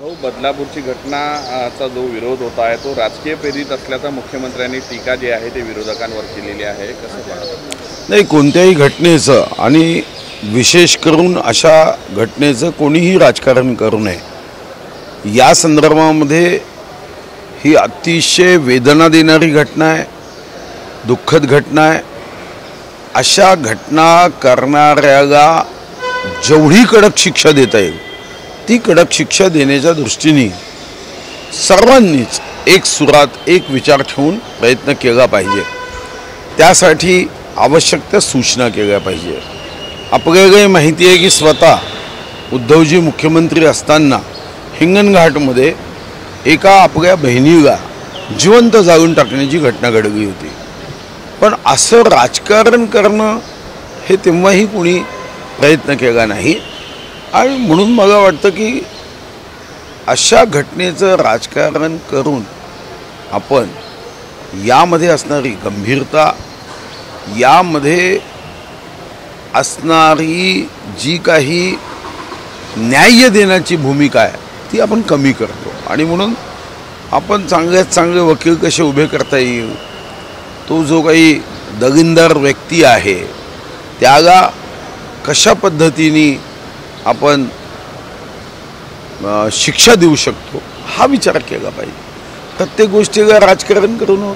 भाऊ, बदलापूरची घटनाचा जो विरोध होत आहे तो राजकीय प्रेरित असल्याचा मुख्यमंत्र्यांनी टीका जी आहे ते विरोधकांवर केलेली आहे, कसं पाहता? नाही, कोणत्याही घटनेचं आणि विशेष करून अशा घटनेचं कोणीही राजकारण करू नये। या संदर्भामध्ये ही अतिशय वेदना देणारी घटना आहे, दुःखद घटना आहे। अशा घटना करणाऱ्याला जेवढी कडक शिक्षा देता येईल ती कडक शिक्षा देण्याच्या दृष्टीने सर्वांनीच एक सुरात एक विचार ठेवून प्रयत्न केला पाहिजे। त्यासाठी आवश्यक त्या सूचना केल्या पाहिजे। आपल्याला माहिती आहे की स्वतः उद्धवजी मुख्यमंत्री असताना हिंगणघाटमध्ये एका आपल्या बहिणीला जिवंत जाळून टाकण्याची घटना घडली होती। पण असं राजकारण करणं हे तेव्हाही कोणी प्रयत्न केला नाही आणि म्हणून मला वाटतं की अशा घटनेचं राजकारण करून आपण यामध्ये असणारी गंभीरता, यामध्ये असणारी जी काही न्याय देण्याची भूमिका आहे ती आपण कमी करतो आणि म्हणून आपण चांगल्यात चांगले वकील कसे उभे करता येईल, तो जो काही दगिंदार व्यक्ती आहे त्याला कशा पद्धतीने आपण शिक्षा देऊ शकतो हा विचार केला पाहिजे। प्रत्येक गोष्टीला राजकारण करू नये।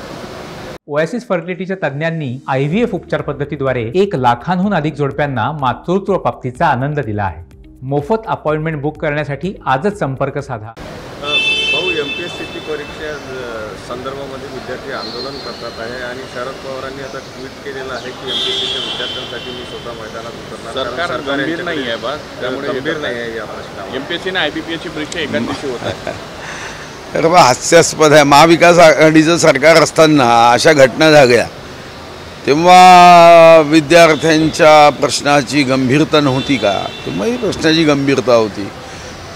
ओएसिस फर्टिलिटीच्या तज्ञांनी IVF उपचार पद्धतीद्वारे 1 लाखांहून अधिक जोडप्यांना मातृत्व प्राप्तीचा आनंद दिला आहे। मोफत अपॉइंटमेंट बुक करण्यासाठी आजच संपर्क साधा। भाऊ, MPSCची परीक्षा संदर्भामध्ये विद्यार्थी आंदोलन करतात आहे आणि शरद पवारांनी आता ट्विट केलेलं आहे की MPSCच्या विद्यार्थ्यांसाठी मी स्वतः मैदानात उतरणार। सरकार गंभीर नाही आहे बा, त्यामुळे गंभीर नाही आहे या प्रश्नावर। MPSC आणि IBPSची परीक्षा एकाच दिवशी होत आहे। तर हास्यास्पद आहे। महाविकास आघाडीचं सरकार असताना अशा घटना झाल्या तेव्हा विद्यार्थ्यांच्या प्रश्नाची गंभीरता नव्हती का? तेव्हाही प्रश्नाची गंभीरता होती,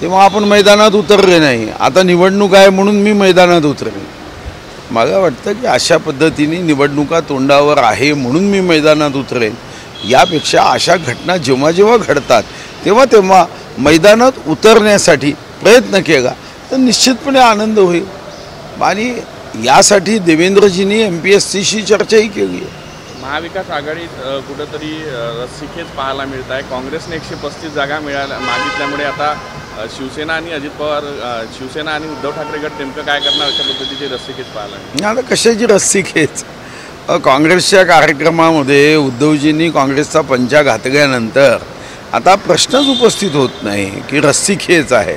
तेव्हा आपण मैदानात उतरले नाही। आता निवडणूक आहे म्हणून मी मैदानात उतरले। मला वाटतं की अशा पद्धतीने निवडणुका तोंडावर आहे म्हणून मी मैदानात उतरेन, यापेक्षा अशा घटना जेव्हा जेव्हा घडतात तेव्हा तेव्हा मैदानात उतरण्यासाठी प्रयत्न केला तर निश्चितपणे आनंद होईल। आणि यासाठी देवेंद्रजींनी MPSCशी चर्चाही केली आहे। महाविकास आघाडीत कुठंतरी रस्सीखेच पाहायला मिळत आहे। काँग्रेसने 135 जागा मागितल्यामुळे आता शिवसेना आणि अजित पवार, शिवसेना आणि उद्धव ठाकरे गट नेमकं काय करणार अशा पद्धतीची रस्सीखेच पाहायला मिळते। आता कशाची रस्सीखेच? काँग्रेसच्या कार्यक्रमामध्ये उद्धवजींनी काँग्रेसचा पंचा घातल्यानंतर आता प्रश्नच उपस्थित होत नाही की रस्सीखेच आहे।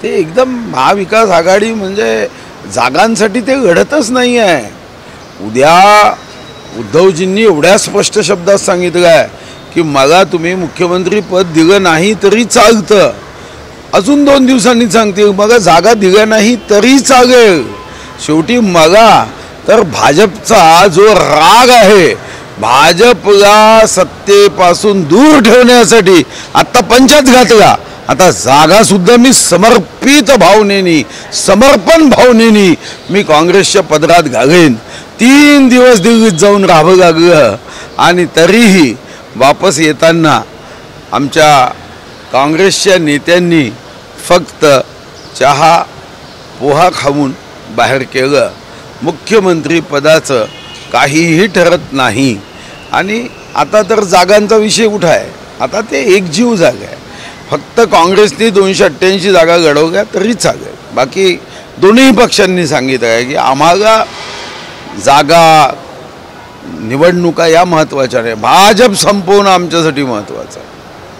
ते एकदम महाविकास आघाडी म्हणजे जागांसाठी ते घडतच नाही आहे। उद्या उद्धवजींनी एवढ्या स्पष्ट शब्दात सांगितलं आहे की मला तुम्ही मुख्यमंत्री पद दिलं नाही तरी चालतं, अजून 2 दिवसांनी सांगतील मला जागा दिल्या नाही तरी चालेल। शेवटी मला तर भाजपचा जो राग आहे, भाजपला सत्तेपासून दूर ठेवण्यासाठी आत्ता पंचायत घातला, आता जागासुद्धा मी समर्पित भावनेनी, समर्पण भावनेनी मी काँग्रेसच्या पदरात घालेन। 3 दिवस दिल्लीत जाऊन राहावं लागलं आणि तरीही वापस येताना आमच्या काँग्रेसच्या नेत्यांनी फक्त चहा पोहा खाऊन बाहेर केलं। मुख्यमंत्री पदाचं काहीही ठरत नाही आणि आता तर जागांचा विषय उठा आहे। आता ते एकजीव जागा आहे। फक्त काँग्रेसने 288 जागा लढवल्या तरी चालेल, बाकी दोन्ही पक्षांनी सांगितलं आहे की आम्हाला जागा निवडणुका या महत्त्वाच्या नाही, भाजप संपवणं आमच्यासाठी महत्त्वाचं आहे।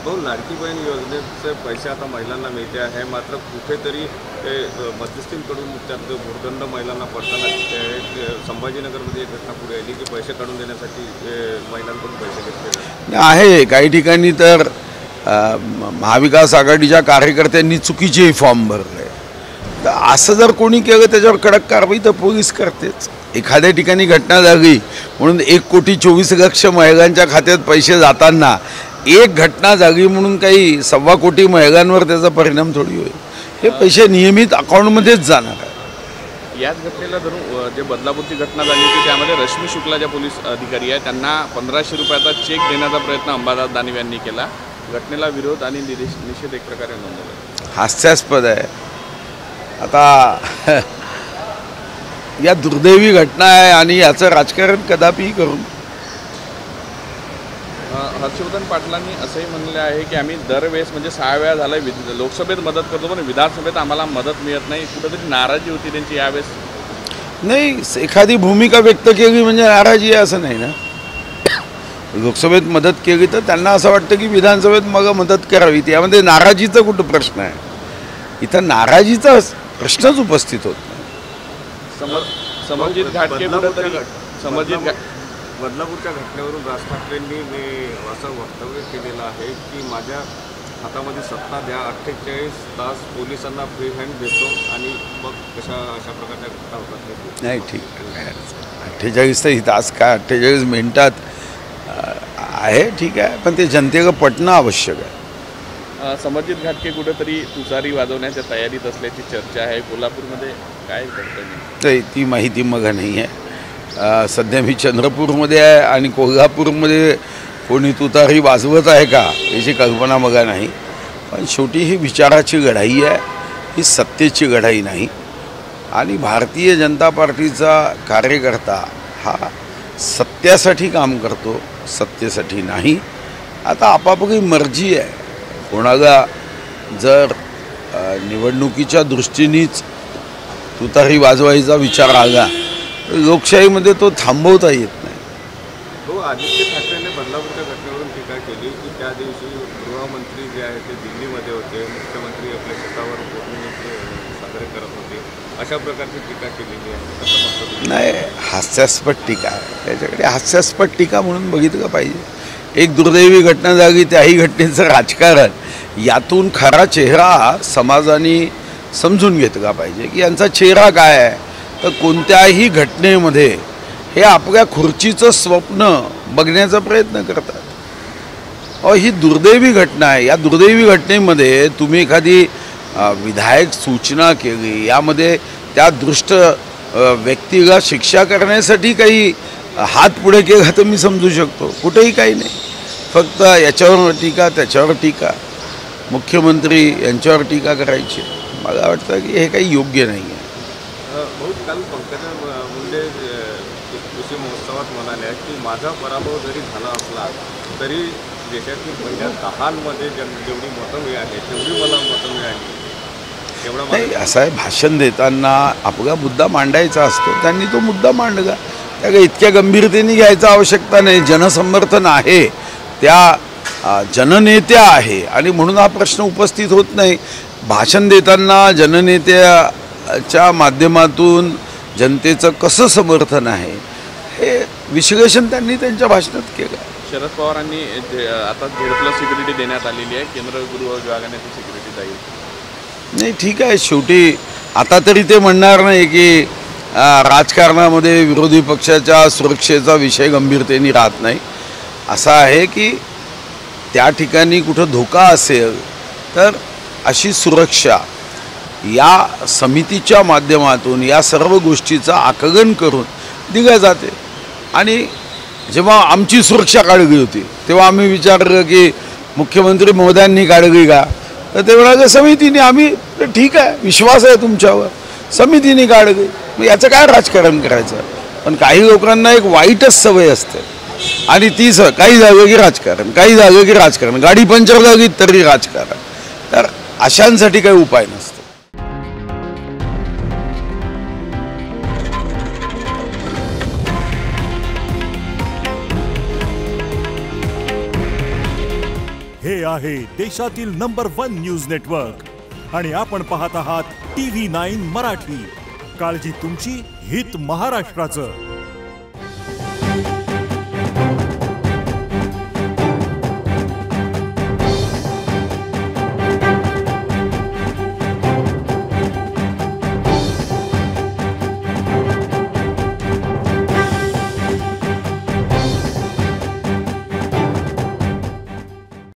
भाऊ, लाडकी बहीण योजनेचे पैसे आता महिलांना मिळते आहे, मात्र कुठेतरी ते मध्यस्थींकडून त्यात भुर्दंड महिलांना पडताना दिसते आहे। संभाजीनगरमध्ये एक घटना पुढे आली की पैसे काढून देण्यासाठी महिलांकडून पैसे घेतले आहे। काही ठिकाणी तर महाविकास आघाडीच्या कार्यकर्त्यांनी चुकीचे फॉर्म भरले। तर असं जर कोणी केलं त्याच्यावर कडक कारवाई तर पोलीस करतेच। एखाद्या ठिकाणी घटना झाली म्हणून 1,24,00,000 महिलांच्या खात्यात पैसे जाताना एक घटना झाली म्हणून काही 1.25 कोटी महिलांवर त्याचा परिणाम थोडी होईल। हे पैसे नियमित अकाउंटमध्येच जाणार आहे। याच घटनेला धरून जे बदलापूरची घटना झाली होती त्यामध्ये रश्मी शुक्ला ज्या पोलीस अधिकारी आहेत त्यांना 1500 रुपयाचा चेक देण्याचा प्रयत्न अंबादास दानव यांनी केला। घटनेला विरोध आणि निषेध एक प्रकारे नोंदवला। हास्यास्पद आहे। आता या दुर्दैवी घटना आहे आणि याचं राजकारण कदापि करून. हर्षवर्धन पाटलांनी असंही म्हणले आहे की आम्ही दरवेळेस म्हणजे 6 वेळा झालं लोकसभेत मदत करतो पण विधानसभेत आम्हाला मदत मिळत नाही. कुठेतरी नाराजी होती त्यांची यावेळेस. नाही, एखादी भूमिका व्यक्त केली म्हणजे नाराजी आहे असं नाही ना. लोकसभेत मदत केली तर त्यांना असं वाटतं की विधानसभेत मग मदत करावी. त्यामध्ये नाराजीचा कुठं प्रश्न आहे? इथं नाराजीचा प्रश्नच उपस्थित होत नाही. समरजित घाटगे बदलापूरच्या घटनेवरून राज ठाकरेंनी असं वक्तव्य केलेलं आहे की माझ्या हातामध्ये सत्ता द्या, 48 तास पोलिसांना फ्री हँड देतो आणि मग अशा प्रकारच्या घटना होतात. नाही, ठीक आहे. 48 तास काय 48 मिनिटात आहे, ठीक आहे, पण ते जनतेला पटणं आवश्यक आहे. समरजित घाटगे कुठेतरी तुतारी वाजवण्याच्या तयारीत असल्याची चर्चा आहे. कोल्हापूरमध्ये काय करतं तर ती माहिती मग नाही आहे. सध्या मी चंद्रपूरमध्ये आहे आणि कोल्हापूरमध्ये कोणी तुतारी वाजवत आहे का याची कल्पना मग नाही. पण शेवटी ही विचाराची लढाई आहे, ही सत्तेची लढाई नाही. आणि भारतीय जनता पार्टीचा कार्यकर्ता हा सत्यासाठी काम करतो, सत्तेसाठी नाही. आता आपापली मर्जी आहे. कोणाला जर निवडणुकीच्या दृष्टीनेच तुतारी वाजवायचा विचार आला लोकशाहीमध्ये तो थांबवता येत नाही. हो, आदित्य ठाकरेंनी बदलापूरच्या घटनेवरून टीका केली की त्या दिवशी गृहमंत्री जे आहेत ते दिल्लीमध्ये होते, मुख्यमंत्री आपल्या शेतावर साजरे करत होते, अशा प्रकारची टीका केलेली आहे. नाही, हास्यास्पद टीका आहे. त्याच्याकडे हास्यास्पद टीका म्हणून बघितलं पाहिजे. एक दुर्दैवी घटना झाली, त्याही घटनेचं राजकारण, यातून खरा चेहरा समाजाने समजून घेतला पाहिजे की यांचा चेहरा काय आहे. तर कोणत्याही घटनेमध्ये हे आपल्या खुर्चीचं स्वप्न बघण्याचा प्रयत्न करतात. ही दुर्दैवी घटना आहे. या दुर्दैवी घटनेमध्ये तुम्ही एखादी विधायक सूचना केली, यामध्ये त्या दृष्ट व्यक्तीला शिक्षा करण्यासाठी काही हात पुढे केला तर मी समजू शकतो. कुठेही काही नाही. फक्त याच्यावर टीका, त्याच्यावर टीका, मुख्यमंत्री यांच्यावर टीका करायची, मला वाटतं की हे काही योग्य नाही आहे. बहुत काल पंकजा मुंडे कृषी महोत्सवात म्हणाल्या की माझा पराभव जरी झाला असला तरी देशातील पहिल्या 10मध्ये जेवढी मतं मिळाली तेवढी मला मतं मिळाली. नाही, असं आहे, भाषण देताना आपला मुद्दा मांडायचा असतो. त्यांनी तो मुद्दा मांडला. त्या इतक्या गंभीरतेने घ्यायचा आवश्यकता नाही. जनसमर्थन आहे, त्या जननेत्या आहे आणि म्हणून हा प्रश्न उपस्थित होत नाही. भाषण देताना जननेत्याच्या माध्यमातून जनतेचं कसं समर्थन आहे हे विश्लेषण त्यांनी त्यांच्या भाषणात केलं. शरद पवारांनी आता झेड+ सिक्युरिटी देण्यात आलेली आहे. केंद्र गृह विभागाने ती सिक्युरिटी जाईल. नाही, ठीक आहे. शेवटी आता तरी ते म्हणणार नाही की राजकारणामध्ये विरोधी पक्षाच्या सुरक्षेचा विषय गंभीरतेने राहत नाही. असं आहे की त्या ठिकाणी कुठं धोका असेल तर अशी सुरक्षा या समितीच्या माध्यमातून या सर्व गोष्टीचं आकलन करून दिल्या जाते. आणि जेव्हा आमची सुरक्षा काढली होती तेव्हा आम्ही विचारलं की मुख्यमंत्री महोदयांनी काढली का, तर ते म्हणाले समितीने. आम्ही ठीक आहे, विश्वास आहे तुमच्यावर, समितीने काढली. मग याचं काय राजकारण करायचं. पण काही लोकांना एक वाईटच सवय असते आणि तीच काही झालं की राजकारण, काही झालं की राजकारण, गाडी पंक्चर झाली तरी राजकारण. तर अशांसाठी काही उपाय नसतो. हे आहे देशातील नंबर 1 न्यूज नेटवर्क आणि आपण पाहत आहात TV9 मराठी. काळजी तुमची, हित महाराष्ट्राचं.